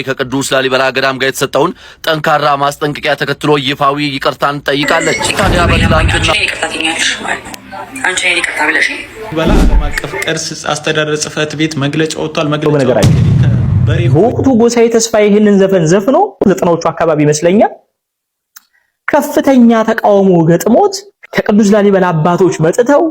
ከቅዱስ ላሊበላ ገዳም ጋር የተሰጠውን ጠንካራ ማስጠንቀቂያ ተከትሎ ይፋዊ ይቅርታን ጠይቃለች። ታዲያ በትላንትና አንቺ ይቅርታ ብለሽ በላ ዓለም አቀፍ ቅርስ አስተዳደር ጽሕፈት ቤት መግለጫ ወጥቷል። በወቅቱ ጎሳዬ ተስፋዬ ይህንን ዘፈን ዘፍኖ ዘጠናዎቹ አካባቢ ይመስለኛል ከፍተኛ ተቃውሞ ገጥሞት ከቅዱስ ላሊበላ አባቶች መጥተው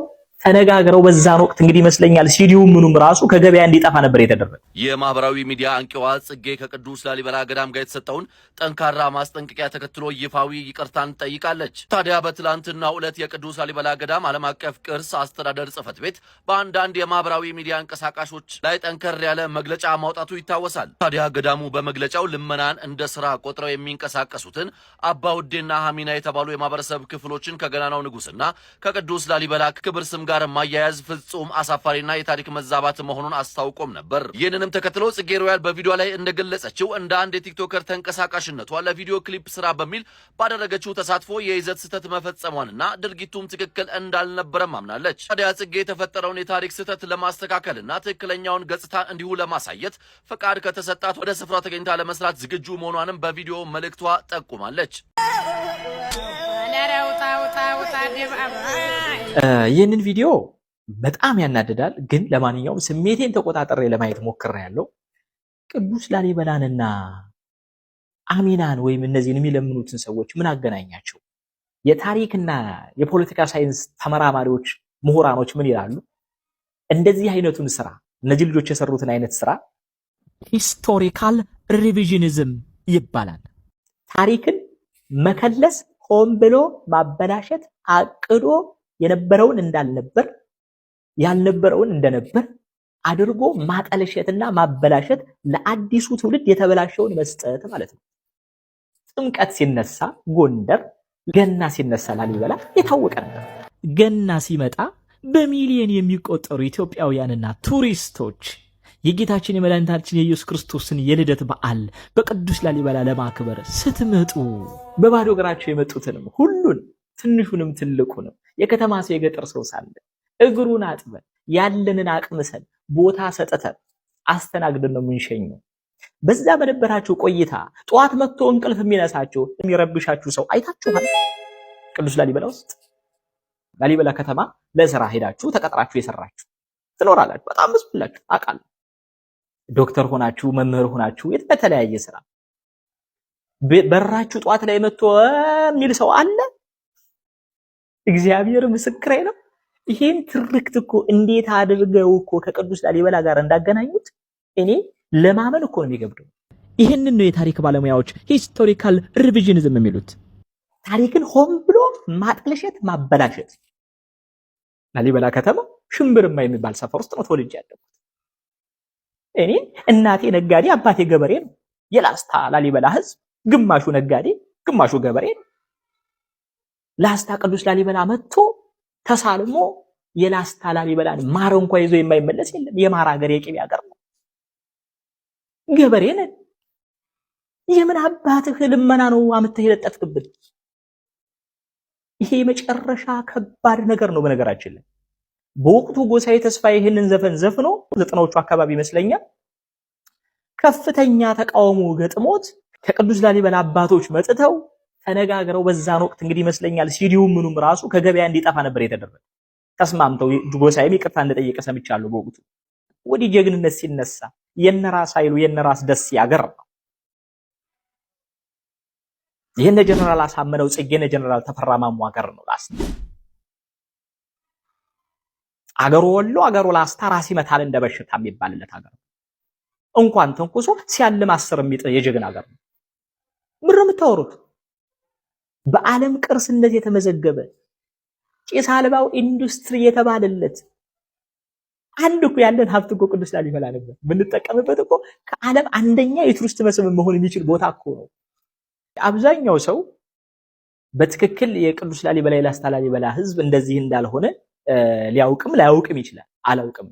ተነጋግረው በዛን ወቅት እንግዲህ ይመስለኛል ሲዲው ምኑም ራሱ ከገበያ እንዲጠፋ ነበር የተደረገው። የማህበራዊ ሚዲያ አንቂዋ ጽጌ ከቅዱስ ላሊበላ ገዳም ጋር የተሰጠውን ጠንካራ ማስጠንቀቂያ ተከትሎ ይፋዊ ይቅርታን ጠይቃለች። ታዲያ በትላንትናው ዕለት የቅዱስ ላሊበላ ገዳም ዓለም አቀፍ ቅርስ አስተዳደር ጽሕፈት ቤት በአንዳንድ የማህበራዊ ሚዲያ እንቀሳቃሾች ላይ ጠንከር ያለ መግለጫ ማውጣቱ ይታወሳል። ታዲያ ገዳሙ በመግለጫው ልመናን እንደ ስራ ቆጥረው የሚንቀሳቀሱትን አባ ውዴና ሐሚና የተባሉ የማህበረሰብ ክፍሎችን ከገናናው ንጉስና ከቅዱስ ላሊበላ ክብር ስም ጋር ማያያዝ ፍጹም አሳፋሪና የታሪክ መዛባት መሆኑን አስታውቆም ነበር። ይህንንም ተከትሎ ጽጌ ሮያል በቪዲዮ ላይ እንደገለጸችው እንደ አንድ የቲክቶከር ተንቀሳቃሽነቷ ለቪዲዮ ክሊፕ ስራ በሚል ባደረገችው ተሳትፎ የይዘት ስህተት መፈጸሟንና ድርጊቱም ትክክል እንዳልነበረም አምናለች። ታዲያ ጽጌ የተፈጠረውን የታሪክ ስህተት ለማስተካከልና ትክክለኛውን ገጽታ እንዲሁ ለማሳየት ፈቃድ ከተሰጣት ወደ ስፍራው ተገኝታ ለመስራት ዝግጁ መሆኗንም በቪዲዮ መልእክቷ ጠቁማለች። ይህንን ቪዲዮ በጣም ያናድዳል፣ ግን ለማንኛውም ስሜቴን ተቆጣጠሬ ለማየት ሞክሬያለሁ። ቅዱስ ላሊበላንና አሚናን ወይም እነዚህን የሚለምኑትን ሰዎች ምን አገናኛቸው? የታሪክና የፖለቲካ ሳይንስ ተመራማሪዎች ምሁራኖች ምን ይላሉ? እንደዚህ አይነቱን ስራ እነዚህ ልጆች የሰሩትን አይነት ስራ ሂስቶሪካል ሪቪዥኒዝም ይባላል። ታሪክን መከለስ፣ ሆን ብሎ ማበላሸት፣ አቅዶ የነበረውን እንዳልነበር ያልነበረውን እንደነበር አድርጎ ማጠልሸትና ማበላሸት፣ ለአዲሱ ትውልድ የተበላሸውን መስጠት ማለት ነው። ጥምቀት ሲነሳ ጎንደር፣ ገና ሲነሳ ላሊበላ የታወቀ ነበር። ገና ሲመጣ በሚሊዮን የሚቆጠሩ ኢትዮጵያውያንና ቱሪስቶች የጌታችን የመድኃኒታችን የኢየሱስ ክርስቶስን የልደት በዓል በቅዱስ ላሊበላ ለማክበር ስትመጡ በባዶ እግራቸው የመጡትንም ሁሉን ትንሹንም ትልቁንም የከተማ ሰው የገጠር ሰው ሳለ እግሩን አጥበን ያለንን አቅምሰን ቦታ ሰጥተን አስተናግደን ነው የምንሸኘው። በዛ በነበራቸው ቆይታ ጠዋት መጥቶ እንቅልፍ የሚነሳቸው የሚረብሻችሁ ሰው አይታችኋል? ቅዱስ ላሊበላ ውስጥ ላሊበላ ከተማ ለስራ ሄዳችሁ ተቀጥራችሁ የሰራችሁ ትኖራላችሁ። በጣም ብዙ ብላችሁ አውቃለሁ። ዶክተር ሆናችሁ መምህር ሆናችሁ የተለያየ ስራ በራችሁ ጠዋት ላይ መጥቶ የሚል ሰው አለ? እግዚአብሔር ምስክሬ ነው። ይሄን ትርክት እኮ እንዴት አድርገው እኮ ከቅዱስ ላሊበላ ጋር እንዳገናኙት እኔ ለማመን እኮ ነው የሚገብደው። ይሄንን ነው የታሪክ ባለሙያዎች ሂስቶሪካል ሪቪዥኒዝም የሚሉት። ታሪክን ሆን ብሎ ማጥለሸት፣ ማበላሸት። ላሊበላ ከተማ ሽምብርማ የሚባል ሰፈር ውስጥ ነው ተወልጄ ያደግኩት። እኔ እናቴ ነጋዴ አባቴ ገበሬ ነው። የላስታ ላሊበላ ህዝብ ግማሹ ነጋዴ ግማሹ ገበሬ ነው። ላስታ ቅዱስ ላሊበላ መጥቶ ተሳልሞ የላስታ ላሊበላን ማር እንኳን ይዞ የማይመለስ የለም። የማር ሀገር የቅቤ ሀገር ነው። ገበሬ ነን። የምን አባትህ ልመና ነው አምጥተህ የለጠፍክብን? ይሄ የመጨረሻ ከባድ ነገር ነው። በነገራችን ላይ በወቅቱ ጎሳዬ ተስፋዬ ይህንን ዘፈን ዘፍኖ ዘጠናዎቹ አካባቢ ይመስለኛል ከፍተኛ ተቃውሞ ገጥሞት ከቅዱስ ላሊበላ አባቶች መጥተው ተነጋግረው በዛን ወቅት እንግዲህ ይመስለኛል ሲዲው ምኑም ራሱ ከገበያ እንዲጠፋ ነበር የተደረገው። ተስማምተው ጎሳዬም ይቅርታ እንደጠየቀ ሰምቻለሁ። በወቅቱ ወዲህ ጀግንነት ሲነሳ የነራስ ኃይሉ የነራስ ደስ ያገር ነው። የነ ጀነራል አሳምነው ጽጌነ ጀነራል ተፈራ ማሞ ሀገር ነው ላስታ። አገሩ ወሎ አገሩ ላስታ ራስ ይመታል እንደበሽታ የሚባልለት ሀገር ነው። እንኳን ተንኩሶ ሲያልም 10 የሚጥል የጀግና ሀገር ነው። ምር የምታወሩት በዓለም ቅርስነት የተመዘገበ ጭስ አልባው ኢንዱስትሪ የተባለለት አንድ እኮ ያለን ሀብት እኮ ቅዱስ ላሊበላ ነበር። ብንጠቀምበት እኮ ከዓለም አንደኛ የቱሪስት መስህብ መሆን የሚችል ቦታ እኮ ነው። አብዛኛው ሰው በትክክል የቅዱስ ላሊበላ የላስታ ላሊበላ ህዝብ እንደዚህ እንዳልሆነ ሊያውቅም ላያውቅም ይችላል። አላውቅም።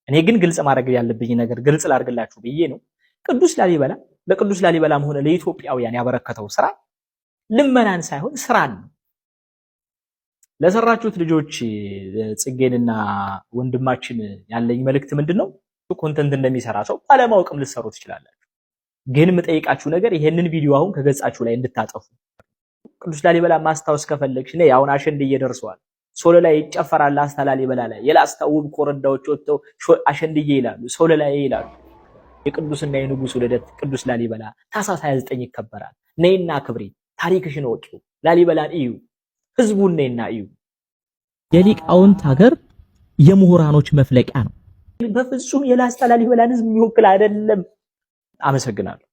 እኔ ግን ግልጽ ማድረግ ያለብኝ ነገር ግልጽ ላድርግላችሁ ብዬ ነው። ቅዱስ ላሊበላ ለቅዱስ ላሊበላም ሆነ ለኢትዮጵያውያን ያበረከተው ስራ ልመናን ሳይሆን ስራን ነው። ለሰራችሁት ልጆች ጽጌንና ወንድማችን ያለኝ መልእክት ምንድነው? ኮንተንት እንደሚሰራ ሰው ባለማወቅም ልትሰሩ ትችላላችሁ። ግን የምጠይቃችሁ ነገር ይሄንን ቪዲዮ አሁን ከገጻችሁ ላይ እንድታጠፉ። ቅዱስ ላሊበላ ማስታወስ ከፈለግሽ ነይ። አሁን አሸንድዬ ደርሰዋል። ሶለ ላይ ይጨፈራል። ላስታ ላሊበላ ላይ የላስታ ውብ ኮረዳዎች ወጥተው አሸንድዬ ይላሉ፣ ሶለ ላይ ይላሉ። የቅዱስና የንጉሱ ልደት ቅዱስ ላሊበላ ታኅሳስ 29 ይከበራል። ነይና ክብሪ፣ ታሪክሽን ወቂው፣ ላሊበላን እዩ፣ ህዝቡን ነይና እዩ። የሊቃውንት ሀገር የምሁራኖች መፍለቂያ ነው። በፍጹም የላስታ ላሊበላን ህዝብ የሚወክል አይደለም። አመሰግናለሁ።